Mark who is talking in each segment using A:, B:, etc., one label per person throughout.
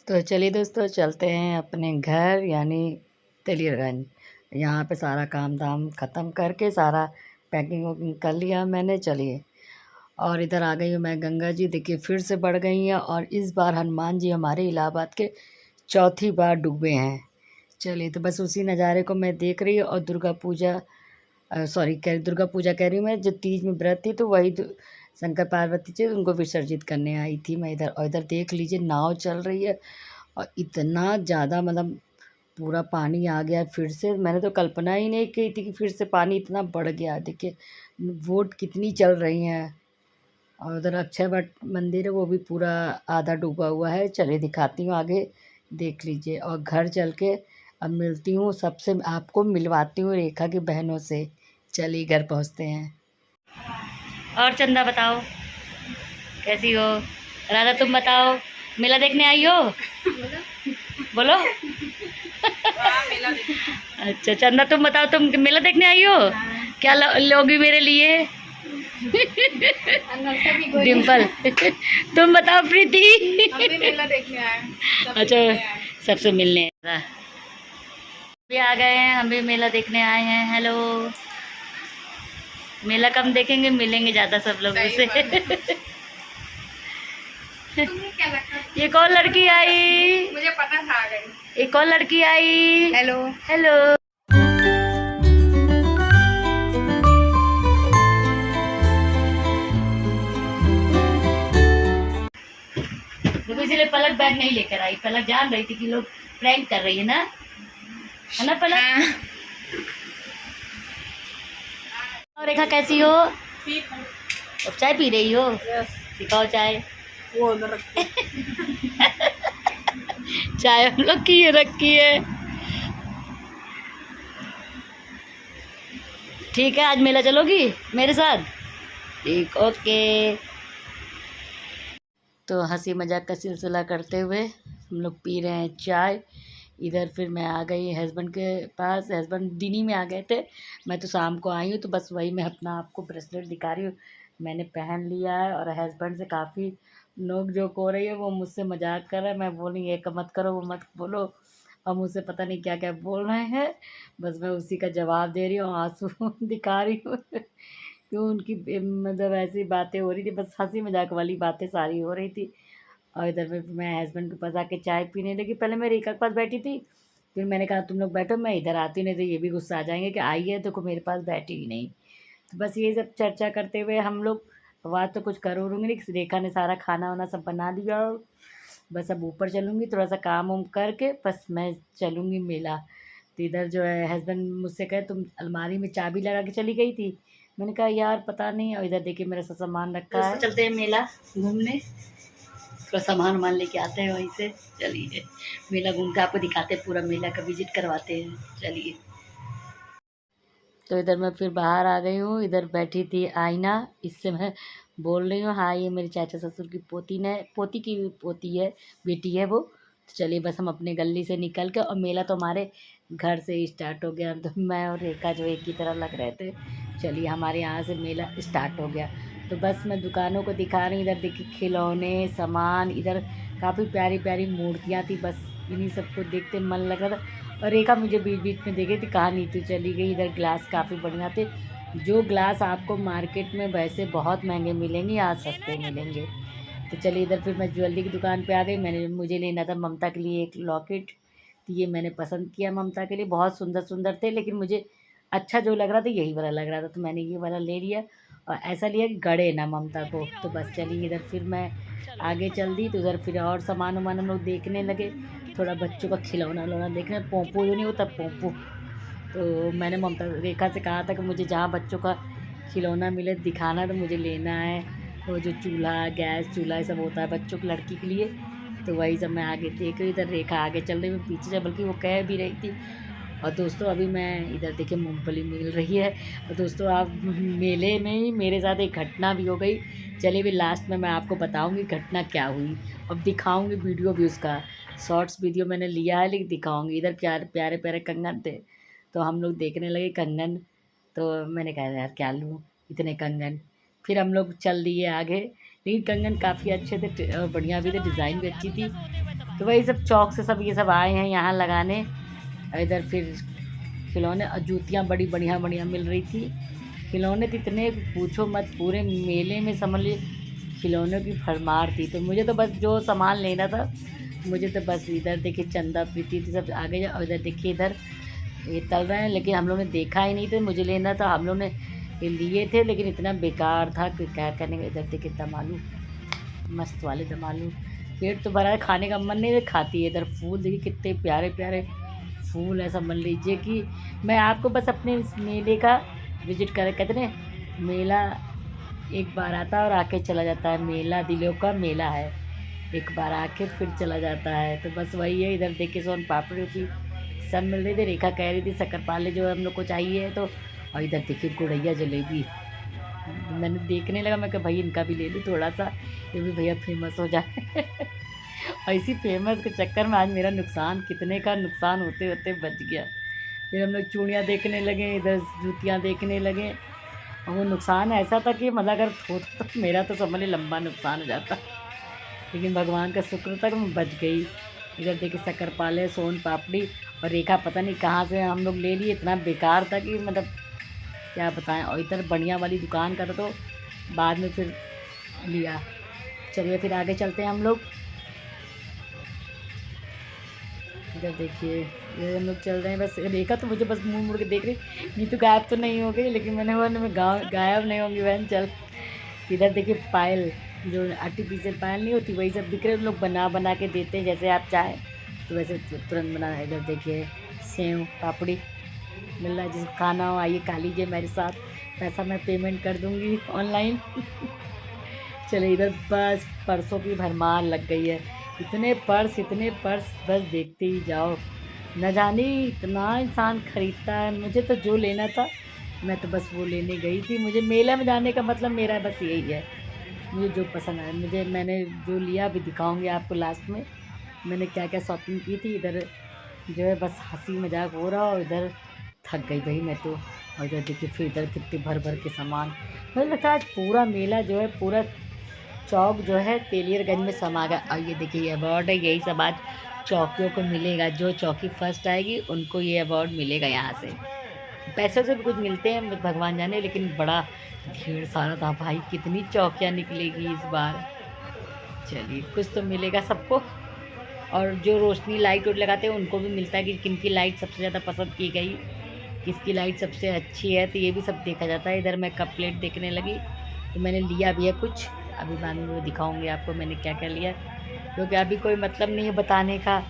A: तो चलिए दोस्तों, चलते हैं अपने घर यानी तेलियरगंज। यहाँ पे सारा काम धाम ख़त्म करके सारा पैकिंग वैकिंग कर लिया मैंने। चलिए, और इधर आ गई हूँ मैं। गंगा जी देखिए फिर से बढ़ गई हैं, और इस बार हनुमान जी हमारे इलाहाबाद के चौथी बार डूबे हैं। चलिए, तो बस उसी नज़ारे को मैं देख रही हूँ। और दुर्गा पूजा दुर्गा पूजा कह रही हूँ मैं, जो तीज में व्रत थी तो वही शंकर पार्वती थे, उनको विसर्जित करने आई थी मैं इधर। और इधर देख लीजिए नाव चल रही है, और इतना ज़्यादा मतलब पूरा पानी आ गया फिर से। मैंने तो कल्पना ही नहीं की थी कि फिर से पानी इतना बढ़ गया। देखिए बोट कितनी चल रही हैं। और उधर अक्षय वट मंदिर है, वो भी पूरा आधा डूबा हुआ है। चलिए दिखाती हूँ आगे, देख लीजिए। और घर चल के अब मिलती हूँ सबसे, आपको मिलवाती हूँ रेखा की बहनों से। चलिए घर पहुँचते हैं। और चंदा बताओ कैसी हो? राधा तुम बताओ, मेला देखने आई हो? बोलो। अच्छा चंदा तुम बताओ, तुम मेला देखने आई हो? क्या लोगी मेरे लिए? डिम्पल। तुम बताओ प्रीति।
B: हम भी मेला देखने आए।
A: अच्छा, सबसे मिलने भी आ गए हैं, हम भी मेला देखने आए हैं। हेलो। मेला कम देखेंगे, मिलेंगे ज़्यादा सब लोगों से। एक और लड़की आई,
B: मुझे पता था आ गई।
A: एक और लड़की आई।
B: Hello
A: hello. देखो इसलिए पलक बैग नहीं लेकर आई। पलक जान रही थी कि लोग प्रैंक कर रही है ना पलक?
B: हाँ।
A: और रेखा कैसी हो?
B: ठीक है।
A: अब चाय पी रही हो? सिखाओ चाय।
B: वो उधर रखी।
A: चाय हम लोग की ये रखी है। ठीक है, आज मेला चलोगी मेरे साथ? ठीक, ओके। तो हंसी मजाक का सिलसिला करते हुए हम लोग पी रहे हैं चाय। इधर फिर मैं आ गई हस्बैंड के पास। हस्बैंड दिन ही में आ गए थे, मैं तो शाम को आई हूँ। तो बस वही मैं अपना आपको ब्रेसलेट दिखा रही हूँ, मैंने पहन लिया है। और हस्बैंड से काफ़ी नोक जोक हो रही है, वो मुझसे मजाक कर रहा है। मैं बोली ये मत करो, वो मत बोलो, और मुझसे पता नहीं क्या क्या बोल रहे हैं। बस मैं उसी का जवाब दे रही हूँ, आंसू दिखा रही हूँ। क्यों उनकी मतलब ऐसी बातें हो रही थी, बस हंसी मजाक वाली बातें सारी हो रही थी। और इधर में मैं हस्बैंड के पास आके चाय पीने लगी। पहले मैं रेखा के पास बैठी थी, फिर मैंने कहा तुम लोग बैठो, मैं इधर आती, नहीं तो ये भी गुस्सा आ जाएंगे कि आई है तो मेरे पास बैठी ही नहीं। तो बस ये सब चर्चा करते हुए हम लोग, आवाज़ तो कुछ करूँगी नहीं। रेखा ने सारा खाना वाना सब बना लिया। बस अब ऊपर चलूँगी, थोड़ा सा काम वाम करके बस मैं चलूँगी मेला। तो इधर जो है हस्बैंड मुझसे कहे तुम अलमारी में चाबी लगा के चली गई थी। मैंने कहा यार पता नहीं। और इधर देखिए मेरा सब सामान रखा है। चलते हैं मेला घूमने, थोड़ा सामान वामान लेके आते हैं वहीं से। चलिए मेला घूम के आपको दिखाते हैं, पूरा मेला का विजिट करवाते हैं। चलिए। तो इधर मैं फिर बाहर आ गई हूँ। इधर बैठी थी आईना, इससे मैं बोल रही हूँ। हाँ, ये मेरे चाचा ससुर की पोती की पोती है, बेटी है वो। तो चलिए बस हम अपने गली से निकल के, और मेला तो हमारे घर से ही स्टार्ट हो गया। तो मैं और रेखा जो एक ही तरह लग रहे थे। चलिए हमारे यहाँ से मेला स्टार्ट हो गया। तो बस मैं दुकानों को दिखा रही हूँ। इधर देखिए खिलौने सामान, इधर काफ़ी प्यारी प्यारी मूर्तियाँ थी। बस इन्हीं सबको देखते मन लग रहा था। और रेखा मुझे बीच बीच में देखे थी, कहाँ नीतू चली गई। इधर ग्लास काफ़ी बढ़िया थे, जो ग्लास आपको मार्केट में वैसे बहुत महंगे मिलेंगे, यहाँ सस्ते मिलेंगे। तो चलिए इधर फिर मैं ज्वेलरी की दुकान पे आ गई। मुझे लेना था ममता के लिए एक लॉकेट, तो ये मैंने पसंद किया ममता के लिए। बहुत सुंदर सुंदर थे, लेकिन मुझे अच्छा जो लग रहा था यही वाला लग रहा था, तो मैंने ये वाला ले लिया। और ऐसा लिया कि गड़े ना ममता को। तो बस चलिए इधर फिर मैं आगे चल दी। तो उधर फिर और सामान वामान हम लोग देखने लगे। थोड़ा बच्चों का खिलौना उलौना देखना, पोंपो जो नहीं होता पोंपो। तो मैंने ममता रेखा से कहा था कि मुझे जहाँ बच्चों का खिलौना मिले दिखाना, तो मुझे लेना है। वो जो चूल्हा गैस चूल्हा ये सब होता है बच्चों की, लड़की के लिए। तो वही सब मैं आगे देख रही। इधर रेखा आगे चल रही, मैं पीछे से, बल्कि वो कह भी रही थी। और दोस्तों अभी मैं इधर देखिए मूंगफली मिल रही है। और दोस्तों आप मेले में ही मेरे साथ एक घटना भी हो गई। चलिए भी लास्ट में मैं आपको बताऊंगी घटना क्या हुई, और दिखाऊंगी वीडियो भी उसका। शॉर्ट्स वीडियो मैंने लिया है, लेकिन दिखाऊंगी। इधर प्यारे प्यारे प्यारे कंगन थे, तो हम लोग देखने लगे कंगन। तो मैंने कहा यार क्या लूँ इतने कंगन। फिर हम लोग चल दिए आगे, लेकिन कंगन काफ़ी अच्छे थे और बढ़िया भी थे, डिज़ाइन भी अच्छी थी। तो वही सब चौक से सब ये सब आए हैं यहाँ लगाने। और इधर फिर खिलौने और जूतियाँ बड़ी बढ़िया बढ़िया मिल रही थी। खिलौने तो इतने पूछो मत, पूरे मेले में समझ लीजिए खिलौनों की भरमार थी। तो मुझे तो बस जो सामान लेना था, मुझे तो बस इधर देखिए चंदा प्रीति थी सब आगे जा, और इधर देखिए इधर ये तल रहे हैं, लेकिन हम लोग ने देखा ही नहीं था, मुझे लेना था, हम लोग ने ये लिए थे, लेकिन इतना बेकार था कि क्या करने का। इधर देखिए दम आलू, मस्त वाले दम आलू, पेट तो भरा है, खाने का मन नहीं है, खाती है। इधर फूल देखिए कितने प्यारे प्यारे फूल है। समझ लीजिए कि मैं आपको बस अपने इस मेले का विजिट कर, कहते हैं मेला एक बार आता है और आके चला जाता है, मेला दिलों का मेला है, एक बार आके फिर चला जाता है। तो बस वही है। इधर देखिए सोन पापड़ी की सब मिल रही थी। रेखा कह रही थी शक्करपारे जो हम लोग को चाहिए, तो और इधर देखिए गुड़ैया जलेबी, मैंने देखने लगा, मैं कहा भाई इनका भी ले लूँ थोड़ा सा, ये भी भैया फेमस हो जाए। और इसी फेमस के चक्कर में आज मेरा नुकसान, कितने का नुकसान होते होते बच गया। फिर हम लोग चूड़ियाँ देखने लगे, इधर जूतियाँ देखने लगे, और वो नुकसान ऐसा था कि मतलब अगर होता तो मेरा तो समझ लीजिए लंबा नुकसान हो जाता, लेकिन भगवान का शुक्र था कि मैं बच गई। इधर देखिए शक्करपारे, सोन पापड़ी, और रेखा पता नहीं कहाँ से हम लोग ले लिए, इतना बेकार था कि मतलब क्या बताएं। और इधर बढ़िया वाली दुकान का था, तो बाद में फिर लिया। चलिए फिर आगे चलते हैं हम लोग। इधर देखिए ये हम लोग चल रहे हैं, बस रेखा तो मुझे बस मुंह मुड़ के देख रही, नहीं तो गायब तो नहीं हो गई, लेकिन मैंने बोला मैं गायब नहीं होंगी बहन चल। इधर देखिए पायल, जो आर्टिफिशियल पायल नहीं होती, वही सब दिख रहे, लोग बना बना के देते हैं, जैसे आप चाहें तो वैसे तुरंत बना। इधर देखिए सेव पापड़ी मिल रहा है, जिसको खाना हो आइए खा लीजिए मेरे साथ, पैसा मैं पेमेंट कर दूँगी ऑनलाइन। चलिए इधर बस पर्सों की भरमार लग गई है, इतने पर्स बस देखते ही जाओ, न जाने इतना इंसान खरीदता है। मुझे तो जो लेना था मैं तो बस वो लेने गई थी। मुझे मेला में जाने का मतलब मेरा बस यही है, मुझे जो पसंद आया मैंने जो लिया, अभी दिखाऊंगी आपको लास्ट में मैंने क्या क्या शॉपिंग की थी। इधर जो है बस हंसी मजाक हो रहा, और इधर थक गई भाई मैं तो। और इधर देखिए फिर इधर कितने भर भर के सामान, मुझे लगता है आज पूरा मेला जो है, पूरा चौक जो है तेलियरगंज में समा गया। और ये देखिए ये अवार्ड है, यही सब आज चौकियों को मिलेगा, जो चौकी फर्स्ट आएगी उनको ये अवार्ड मिलेगा यहाँ से। पैसों से भी कुछ मिलते हैं भगवान जाने, लेकिन बड़ा ढेर सारा था भाई, कितनी चौकियाँ निकलेगी इस बार। चलिए कुछ तो मिलेगा सबको, और जो रोशनी लाइट उट लगाते हैं उनको भी मिलता है कि किनकी लाइट सबसे ज़्यादा पसंद की गई, किसकी लाइट सबसे अच्छी है, तो ये भी सब देखा जाता है। इधर मैं कप प्लेट देखने लगी, तो मैंने लिया भी है कुछ, अभी बाद में वो दिखाऊंगी आपको मैंने क्या क्या लिया, क्योंकि अभी कोई मतलब नहीं है बताने का।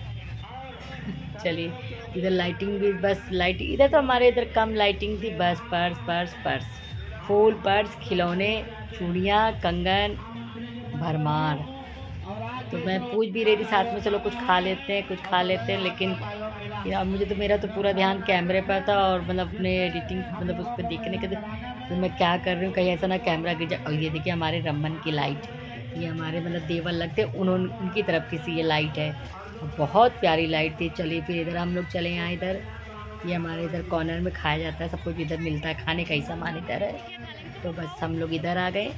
A: चलिए इधर लाइटिंग भी, बस लाइटिंग इधर तो हमारे इधर कम लाइटिंग थी, बस पर्स फूल, पर्स, खिलौने, चूड़ियाँ, कंगन, भरमार। तो मैं पूछ भी रही थी साथ में चलो कुछ खा लेते हैं, लेकिन यार मुझे तो मेरा तो पूरा ध्यान कैमरे पर था, और मतलब अपने एडिटिंग मतलब उस पर देखने के, तो मैं क्या कर रही हूँ कहीं ऐसा ना कैमरा गिर जाए। और ये देखिए हमारे रमन की लाइट, ये हमारे मतलब देवर लगते उन्होंने, उनकी तरफ की सी ये लाइट है, बहुत प्यारी लाइट थी। चलिए फिर इधर हम लोग चले यहाँ, इधर ये हमारे इधर कॉर्नर में खाया जाता है, सब कुछ इधर मिलता है, खाने का ही सामान इधर है। तो बस हम लोग इधर आ गए,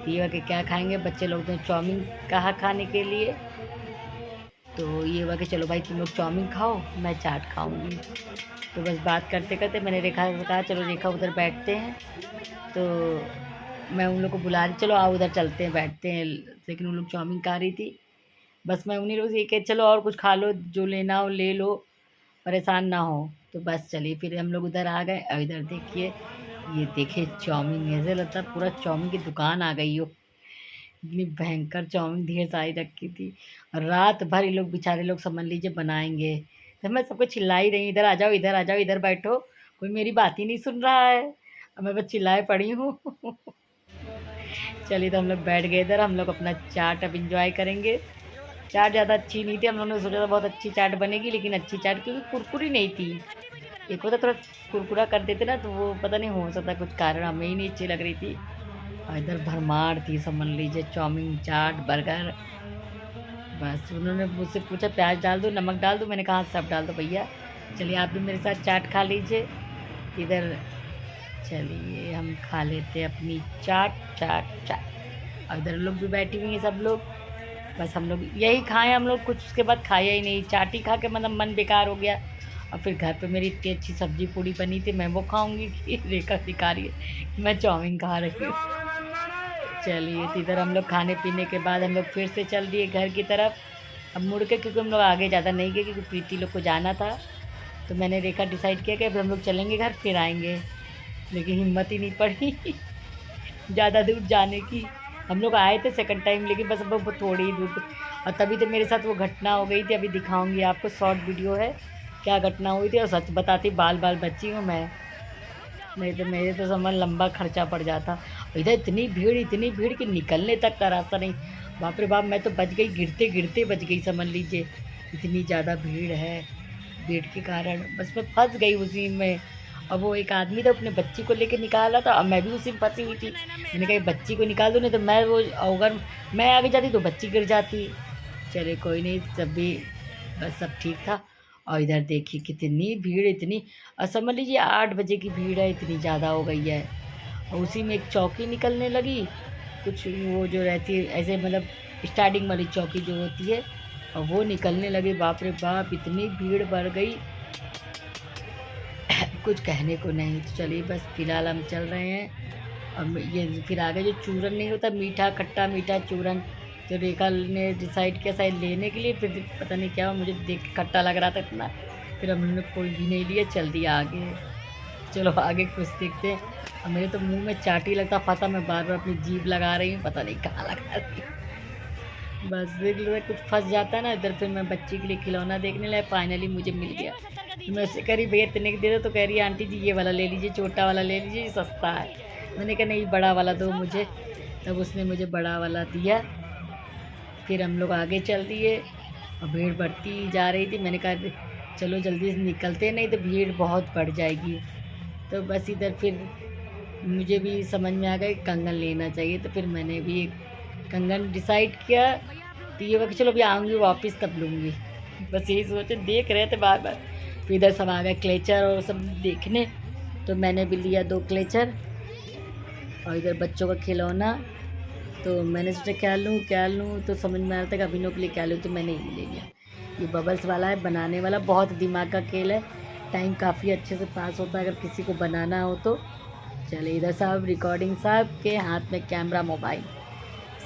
A: ये के क्या खाएंगे, बच्चे लोग तो चाउमीन कहा खाने के लिए, तो ये हुआ कि चलो भाई तुम लोग चाउमीन खाओ, मैं चाट खाऊंगी। तो बस बात करते करते मैंने रेखा से कहा चलो रेखा उधर बैठते हैं, तो मैं उन लोग को बुला रही, चलो आओ उधर चलते हैं बैठते हैं, लेकिन उन लोग चाउमीन खा रही थी। बस मैं उन्हीं लोग से ये कह चलो और कुछ खा लो, जो लेना हो ले लो, परेशान ना हो। तो बस चलिए फिर हम लोग उधर आ गए, और इधर देखिए ये देखिए चाउमीन, ऐसे लगता है पूरा चाउमीन की दुकान आ गई हो, इतनी भयंकर चाउमीन ढेर सारी रखी थी। और रात भर ये लोग बेचारे लोग समझ लीजिए बनाएंगे, तो मैं सबको चिल्ला ही रही, इधर आ जाओ इधर आ जाओ इधर बैठो, कोई मेरी बात ही नहीं सुन रहा है, और मैं बस चिल्लाए पड़ी हूँ। चलिए तो हम लोग बैठ गए इधर, हम लोग अपना चाट अब इंजॉय करेंगे। चाट ज़्यादा अच्छी नहीं थी, हम लोगों ने सोचा था बहुत अच्छी चाट बनेगी, लेकिन अच्छी चाट क्योंकि कुरकुरी नहीं थी, एक होता थोड़ा कुरकुरा कर देते ना, तो वो पता नहीं हो सकता कुछ कारण हमें ही नहीं अच्छी लग रही थी। और इधर भरमार थी समझ लीजिए, चाउमीन, चाट, बर्गर। बस उन्होंने मुझसे पूछा प्याज डाल दो, नमक डाल दो, मैंने कहा सब डाल दो भैया। चलिए आप भी मेरे साथ चाट खा लीजिए इधर। चलिए हम खा लेते हैं अपनी चाट। और इधर लोग भी बैठी हुई हैं सब लोग, बस हम लोग यही खाए, हम लोग कुछ उसके बाद खाया ही नहीं, चाटी खा के मतलब मन बेकार हो गया। और फिर घर पे मेरी इतनी अच्छी सब्जी पूड़ी बनी थी, मैं वो खाऊंगी कि रेखा दिखा रही है कि मैं चाउमीन खा रही हूँ। चलिए, तो इधर हम लोग खाने पीने के बाद हम लोग फिर से चल दिए घर की तरफ। अब मुड़ के, क्योंकि हम लोग आगे ज़्यादा नहीं गए क्योंकि प्रीति लोग को जाना था, तो मैंने रेखा डिसाइड किया कि अब हम लोग चलेंगे घर, फिर आएंगे। लेकिन हिम्मत ही नहीं पड़ी ज़्यादा दूर जाने की। हम लोग आए थे सेकंड टाइम, लेकिन बस अब वो थोड़ी ही दूर पे। और तभी तो मेरे साथ वो घटना हो गई थी, अभी दिखाऊंगी आपको, शॉर्ट वीडियो है क्या घटना हुई थी। और सच बताती, बाल बाल बची हूँ मैं, नहीं तो मेरे तो समझ लंबा खर्चा पड़ जाता। इधर इतनी भीड़ कि निकलने तक का रास्ता नहीं। बाप रे बाप, मैं तो बच गई, गिरते गिरते बच गई समझ लीजिए, इतनी ज़्यादा भीड़ है। भीड़ के कारण बस मैं फंस गई उसी में। अब वो एक आदमी था, अपने बच्ची को लेके निकाला था, अब मैं भी उसी में फंसी हुई थी। मैंने कहा बच्ची को निकाल दो, नहीं तो मैं वो, अगर मैं आगे जाती तो बच्ची गिर जाती। चले कोई नहीं, सब भी बस सब ठीक था। और इधर देखिए कितनी भीड़, इतनी, और समझ लीजिए 8 बजे की भीड़ है, इतनी ज़्यादा हो गई है। और उसी में एक चौकी निकलने लगी, कुछ वो जो रहती है ऐसे, मतलब स्टार्टिंग वाली चौकी जो होती है, और वो निकलने लगी। बाप रे बाप, इतनी भीड़ बढ़ गई कुछ कहने को नहीं। तो चलिए बस फिलहाल हम चल रहे हैं। अब ये फिर आगे जो चूरन नहीं होता, मीठा खट्टा मीठा चूरन, तो रेखा ने डिसाइड किया शायद लेने के लिए, फिर पता नहीं क्या, मुझे देख के खट्टा लग रहा था इतना, फिर हमने कोई भी नहीं लिया, चल दिया आगे। चलो आगे कुछ देखते हैं। और मेरे तो मुंह में चाटी लगता पता, मैं बार बार अपनी जीभ लगा रही हूँ, पता नहीं कहाँ लगा रही हूँ। बस देख लो, कुछ फंस जाता है ना इधर। फिर मैं बच्ची के लिए खिलौना देखने लगा, फाइनली मुझे मिल गया। तो मैं उससे कह रही भैया इतने दे दो, तो कह रही आंटी जी ये वाला ले लीजिए, छोटा वाला ले लीजिए, ये सस्ता है। मैंने कहा नहीं बड़ा वाला दो मुझे, तब उसने मुझे बड़ा वाला दिया। फिर हम लोग आगे चल दिए और भीड़ बढ़ती जा रही थी। मैंने कहा चलो जल्दी से निकलते, नहीं तो भीड़ बहुत बढ़ जाएगी। तो बस इधर फिर मुझे भी समझ में आ गया कंगन लेना चाहिए, तो फिर मैंने भी एक कंगन डिसाइड किया। तो ये वक्त चलो अभी आऊँगी वापस तब लूँगी, बस यही सोचे, देख रहे थे बार बार। फिर इधर सब आ गए क्लेचर और सब देखने, तो मैंने भी लिया 2 क्लेचर। और इधर बच्चों का खिलौना, तो मैंने सोचा क्या लूँ, तो समझ में आ रहा था कि अभिनव के लिए क्या लूँ, तो मैंने ये ले लिया। ये बबल्स वाला है, बनाने वाला, बहुत दिमाग का खेल है, टाइम काफ़ी अच्छे से पास होता है अगर किसी को बनाना हो तो। चले इधर साहब रिकॉर्डिंग, साहब के हाथ में कैमरा मोबाइल,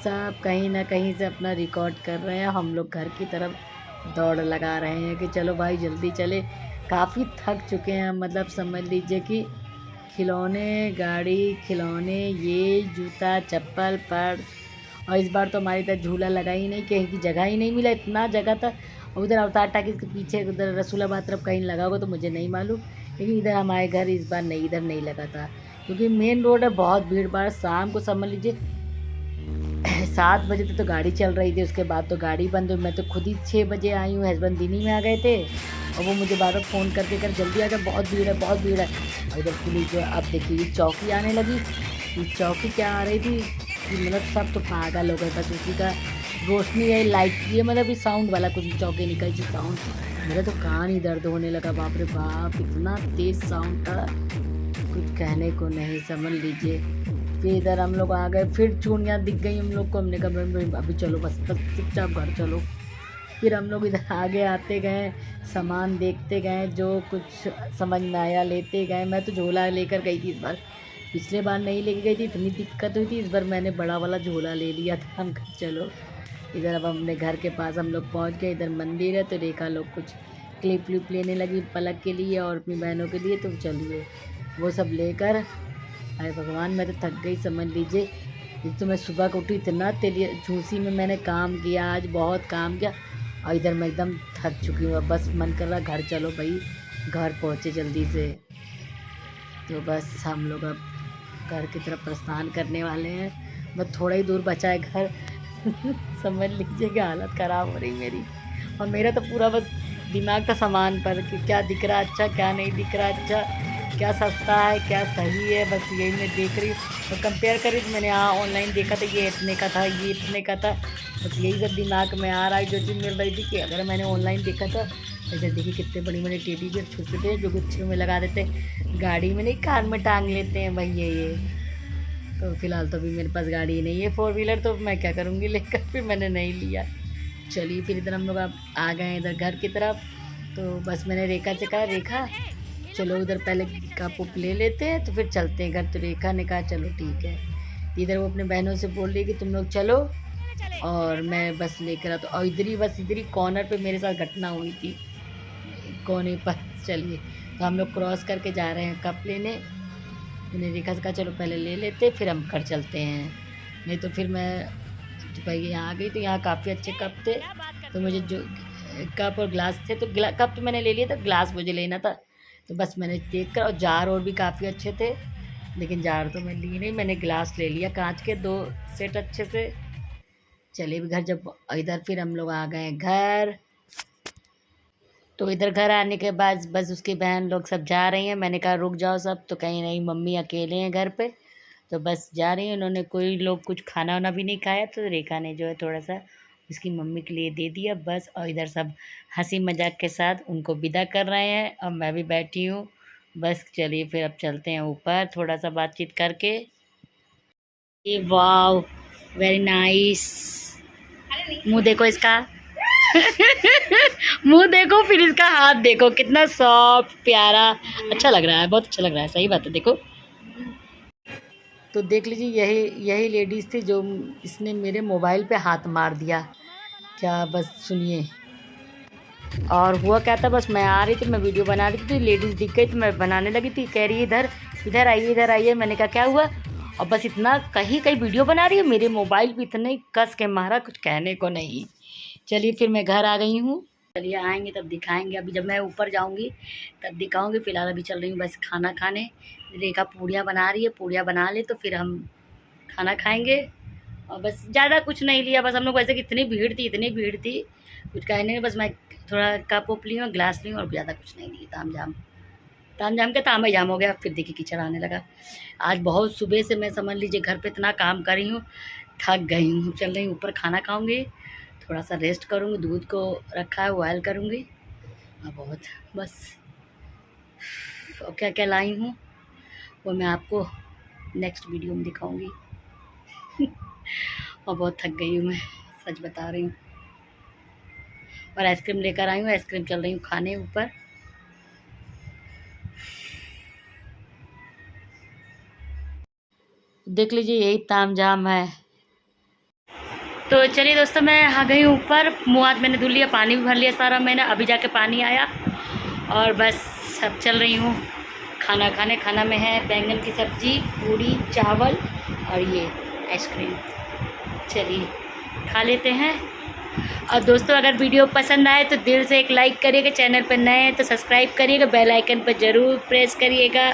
A: सब कहीं ना कहीं से अपना रिकॉर्ड कर रहे हैं। हम लोग घर की तरफ दौड़ लगा रहे हैं कि चलो भाई जल्दी चले, काफ़ी थक चुके हैं। मतलब समझ लीजिए कि खिलौने, गाड़ी, खिलौने, ये जूता चप्पल पर्स, और इस बार तो हमारी इधर झूला लगा ही नहीं, कहीं की जगह ही नहीं मिला, इतना जगह था। उधर अवतार टाकीज के पीछे उधर रसूलाबाद तरफ कहीं लगा होगा तो मुझे नहीं मालूम, लेकिन इधर हमारे घर इस बार नहीं, इधर नहीं लगा था, क्योंकि मेन रोड है, बहुत भीड़ भाड़। शाम को समझ लीजिए 7 बजे तक तो गाड़ी चल रही थी, उसके बाद तो गाड़ी बंद हुई। मैं तो खुद ही 6 बजे आई हूँ, हस्बैंड दिल्ली में आ गए थे, और वो मुझे बार बार फ़ोन करके कर जल्दी आ गया, बहुत भीड़ है बहुत भीड़ है। और इधर पुलिस जो, अब देखिए ये चौकी आने लगी। ये चौकी क्या आ रही थी कि मतलब सब तो पागल हो गए, बस उसी का रोशनी है, लाइट, ये मतलब ये साउंड वाला कुछ चौकी निकल जी साउंड, मेरा तो कान ही दर्द होने लगा। बाप रे बाप, इतना तेज़ साउंड था कुछ कहने को नहीं, समझ लीजिए। फिर इधर हम लोग आ गए, फिर चूड़ियाँ दिख गई हम लोग को। हमने कहा अभी चलो बस चुपचाप घर चलो। फिर हम लोग इधर आगे आते गए, सामान देखते गए, जो कुछ समझ में आया लेते गए। मैं तो झोला लेकर गई थी इस बार, पिछले बार नहीं लेके गई थी, इतनी दिक्कत हुई थी। इस बार मैंने बड़ा वाला झोला ले लिया था। हम कहा चलो इधर, अब अपने घर के पास हम लोग पहुँच गए। इधर मंदिर है, तो रेखा लोग कुछ क्लिप व्लिप लेने लगी पलक के लिए और अपनी बहनों के लिए, तो चलिए वो सब लेकर। अरे भगवान, मैं तो थक गई समझ लीजिए। एक तो मैं सुबह को उठी, इतना तेलिए झूसी में मैंने काम किया आज, बहुत काम किया, और इधर मैं एकदम थक चुकी हूँ। बस मन कर रहा घर चलो भाई, घर पहुँचे जल्दी से। तो बस हम लोग अब घर की तरफ प्रस्थान करने वाले हैं, बस थोड़ा ही दूर बचा है घर समझ लीजिए कि हालत ख़राब हो रही मेरी। और मेरा तो पूरा बस दिमाग का सामान पर कि क्या दिख रहा अच्छा, क्या नहीं दिख रहा अच्छा, क्या सस्ता है क्या सही है, बस यही मैं देख रही हूँ। और कंपेयर करी तो मैंने ऑनलाइन देखा था, ये इतने का था, ये इतने का था, बस यही सब दिमाग में आ रहा है। जो चीज़ मिल रही थी कि अगर मैंने ऑनलाइन देखा था, ऐसे देखिए कितने बड़ी बड़ी टेडी बियर छोटे छोटे जो गुच्छे में लगा देते हैं, गाड़ी में नहीं कार में टांग लेते हैं भैया ये। तो फ़िलहाल तो अभी मेरे पास गाड़ी नहीं है 4 व्हीलर, तो मैं क्या करूँगी लेकर, फिर मैंने नहीं लिया। चलिए फिर इधर हम लोग अब आ गए हैं इधर घर की तरफ। तो बस मैंने रेखा से कहा, रेखा चलो उधर पहले कप उप ले लेते हैं तो फिर चलते हैं घर। तो रेखा ने कहा चलो ठीक है। इधर वो अपने बहनों से बोल रही कि तुम लोग चलो और मैं बस लेकर आता। और इधर ही कॉर्नर पे मेरे साथ घटना हुई थी, कोने पर। चलिए तो हम लोग क्रॉस करके जा रहे हैं कप लेने। मैंने रेखा से कहा चलो पहले ले लेते फिर हम घर चलते हैं, नहीं तो फिर मैं तो भाई यहाँ आ गई। तो यहाँ काफ़ी अच्छे कप थे, तो मुझे जो कप और ग्लास थे, तो कप तो मैंने ले लिया था, ग्लास मुझे लेना था। तो बस मैंने देख कर, और जार और भी काफ़ी अच्छे थे, लेकिन जार तो मैं ली नहीं, मैंने ग्लास ले लिया कांच के 2 सेट अच्छे से। चलिए घर जब इधर फिर हम लोग आ गए घर। तो इधर घर आने के बाद बस उसकी बहन लोग सब जा रही हैं। मैंने कहा रुक जाओ सब, तो कहीं नहीं मम्मी अकेले हैं घर पे, तो बस जा रही हैं। उन्होंने कोई लोग कुछ खाना वाना भी नहीं खाया, तो रेखा ने जो है थोड़ा सा उसकी मम्मी के लिए दे दिया बस। और इधर सब हंसी मजाक के साथ उनको विदा कर रहे हैं और मैं भी बैठी हूँ बस। चलिए फिर अब चलते हैं ऊपर थोड़ा सा बातचीत करके। ये वाव वेरी नाइस। मुँह देखो इसका मुंह देखो, फिर इसका हाथ देखो कितना सॉफ्ट प्यारा, अच्छा लग रहा है, बहुत अच्छा लग रहा है, सही बात है। देखो तो देख लीजिए, यही लेडीज़ थी जो इसने मेरे मोबाइल पे हाथ मार दिया। क्या बस सुनिए। और हुआ क्या था, बस मैं आ रही थी, मैं वीडियो बना रही थी, तो लेडीज़ दिख गई तो मैं बनाने लगी थी। कह रही है इधर आइए इधर आइए। मैंने कहा क्या हुआ, और बस इतना कहीं वीडियो बना रही है, मेरे मोबाइल पे इतने कस के मारा कुछ कहने को नहीं। चलिए फिर मैं घर आ गई हूँ। चलिए आएंगे तब दिखाएंगे, अभी जब मैं ऊपर जाऊँगी तब दिखाऊँगी। फ़िलहाल अभी चल रही हूँ बस खाना खाने। रेखा पूड़ियाँ बना रही है, पूड़ियाँ बना ले तो फिर हम खाना खाएंगे। और बस ज़्यादा कुछ नहीं लिया, बस हम लोग वैसे कि इतनी भीड़ थी कुछ कहने नहीं। बस मैं थोड़ा कप उप ली हूँ, ग्लास ली हूँ, और ज़्यादा कुछ नहीं ली। ताम झाम के ताम जाम हो गया। फिर देखिए कीचड़ आने लगा। आज बहुत सुबह से मैं समझ लीजिए घर पे इतना काम कर रही हूँ, थक गई हूँ। चल रही हूँ ऊपर, खाना खाऊंगी, थोड़ा सा रेस्ट करूँगी, दूध को रखा है बॉयल करूँगी, और बहुत बस। और क्या क्या लाई हूँ वो मैं आपको नेक्स्ट वीडियो में दिखाऊँगी। और बहुत थक गई हूँ मैं, सच बता रही हूँ। और आइसक्रीम लेकर आई हूँ, आइसक्रीम चल रही हूँ खाने ऊपर। देख लीजिए यही ताम झाम है। तो चलिए दोस्तों मैं आ गई हूँ ऊपर, मुँह हाथ मैंने धुल लिया, पानी भी भर लिया सारा मैंने, अभी जाके पानी आया। और बस सब चल रही हूँ खाना खाने। खाना में है बैंगन की सब्ज़ी, पूड़ी, चावल और ये आइसक्रीम। चलिए खा लेते हैं। और दोस्तों अगर वीडियो पसंद आए तो दिल से एक लाइक करिएगा, चैनल पर नए हैं तो सब्सक्राइब करिएगा, बेल आइकन पर ज़रूर प्रेस करिएगा।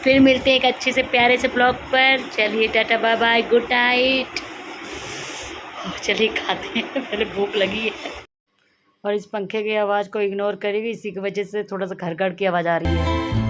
A: फिर मिलते हैं एक अच्छे से प्यारे से ब्लॉग पर। चलिए tata bye bye, good night. चलिए खाते हैं, पहले भूख लगी है। और इस पंखे की आवाज़ को इग्नोर करिएगा, इसी की वजह से थोड़ा सा घड़ की आवाज़ आ रही है।